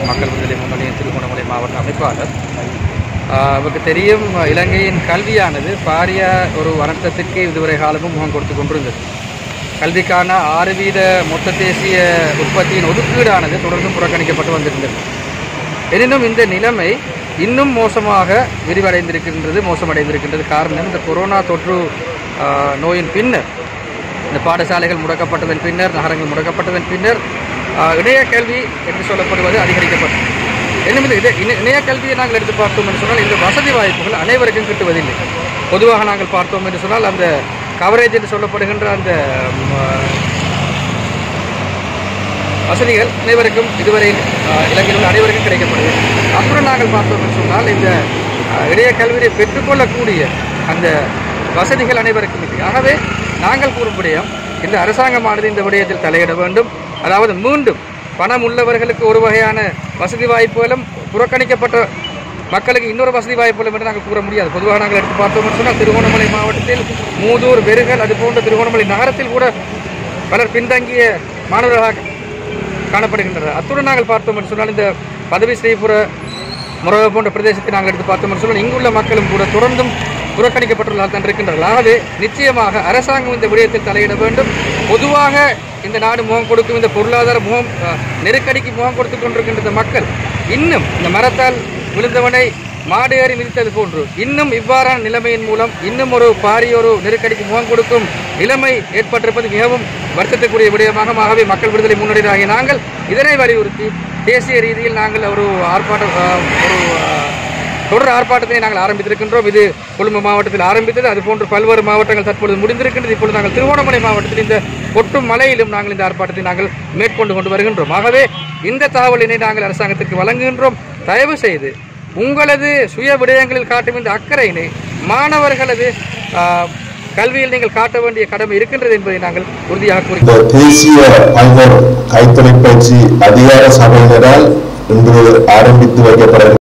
மக்கள் விடுதலை முன்னணியின் திருகோணமலை மாவட்ட அமைப்பாளர். நமக்கு தெரியும், இலங்கையின் கல்வியானது பாரிய ஒரு வருத்தத்திற்கு இதுவரை காலமும் முகம் கொடுத்து கொண்டிருந்தது. கல்விக்கான 6% மொத்த தேசிய உற்பத்தியின் ஒதுக்கீடானது தொடர்ந்து புறக்கணிக்கப்பட்டு வந்திருந்தது. எனினும் இந்த நிலைமை இன்னும் மோசமடைந்திருக்கின்றது. காரணம், இந்த கொரோனா தொற்று நோயின் பின்னர், இந்த பாடசாலைகள் முடக்கப்பட்டதன் பின்னர், நகரங்கள் முடக்கப்பட்டதன் பின்னர் இணைய கல்வி என்று சொல்லப்படுவது அதிகரிக்கப்பட்டது. இன்னும் இந்த இணைய கல்வியை நாங்கள் எடுத்து பார்த்தோம் என்று சொன்னால் இந்த வசதி வாய்ப்புகள் அனைவருக்கும் கிட்டுவதில்லை. பொதுவாக நாங்கள் பார்த்தோம் என்று சொன்னால் அந்த கவரேஜ் என்று சொல்லப்படுகின்ற அந்த வசதிகள் அனைவருக்கும் இதுவரையில் இலங்கையில் உள்ள அனைவருக்கும் கிடைக்கப்படுகிறது. அப்புறம் நாங்கள் பார்த்தோம் என்று சொன்னால் இந்த இணைய கல்வியை பெற்றுக்கொள்ளக்கூடிய அந்த வசதிகள் அனைவருக்கும் இல்லை. ஆகவே நாங்கள் கூறும்படியும் இந்த அரசாங்கமானது இந்த விடயத்தில் தலையிட வேண்டும். அதாவது மீண்டும் பணம் உள்ளவர்களுக்கு ஒரு வகையான வசதி வாய்ப்புகளும் புறக்கணிக்கப்பட்ட மக்களுக்கு இன்னொரு வசதி வாய்ப்புகளும் என்று நாங்கள் கூற முடியாது. பொதுவாக நாங்கள் எடுத்து பார்த்தோம் என்று சொன்னால் திருகோணமலை மாவட்டத்தில் மூதூர், வெறுகல், அதுபோன்ற திருகோணமலை நகரத்தில் கூட பலர் பின்தங்கிய மாணவர்களாக காணப்படுகின்றனர். அத்துடன் நாங்கள் பார்த்தோம் என்று சொன்னால் இந்த பதவி ஸ்ரீபுர முறவ போன்ற பிரதேசத்தை நாங்கள் எடுத்து பார்த்தோம் என்று சொன்னால் இங்குள்ள மக்களும் கூட தொடர்ந்தும் புறக்கணிக்கப்பட்டுள்ளதால் தான் இருக்கின்றார்கள். ஆகவே நிச்சயமாக அரசாங்கம் இந்த விடயத்தில் தலையிட வேண்டும். பொதுவாக இந்த நாடு முகம் கொடுக்கும் இந்த பொருளாதார நெருக்கடிக்கு முகம் கொடுத்துக் கொண்டிருக்கின்ற மக்கள் இன்னும் இந்த மரத்தால் விழுந்தவனை மாடு ஏறி மிதித்தது போன்று இன்னும் இவ்வாறான நிலைமையின் மூலம் இன்னும் ஒரு பாரிய ஒரு நெருக்கடிக்கு முகம் கொடுக்கும் நிலைமை ஏற்பட்டிருப்பது மிகவும் வருத்தத்துக்குரிய விடயமாக. ஆகவே மக்கள் விடுதலை முன்னணியாகிய நாங்கள் இதனை வலியுறுத்தி தேசிய ரீதியில் நாங்கள் ஒரு தொடர் ஆர்ப்பாட்டத்தை நாங்கள் ஆரம்பித்திருக்கின்றோம். இது கொழும்பு மாவட்டத்தில் ஆரம்பித்தது. அதுபோன்று பல்வேறு மாவட்டங்கள் தற்பொழுது முடிந்திருக்கின்றது. இப்பொழுது நாங்கள் திருகோணமலை மாவட்டத்தில் இந்த கொட்டும் மலையிலும் நாங்கள் இந்த ஆர்ப்பாட்டத்தை நாங்கள் மேற்கொண்டு வருகின்றோம். ஆகவே இந்த தகவலினை நாங்கள் அரசாங்கத்திற்கு வழங்குகின்றோம். தயவு செய்து உங்களது சுய விடயங்களில் காட்டும் இந்த அக்கறையினை மாணவர்களது கல்வியில் நீங்கள் காட்ட வேண்டிய கடமை இருக்கின்றது என்பதை நாங்கள் உறுதியாக கூறுகிறோம். தேசிய கைத்தொழிற்பயிற்சி அதிகார சபையினரால் இன்று ஆரம்பித்து வைக்கப்பட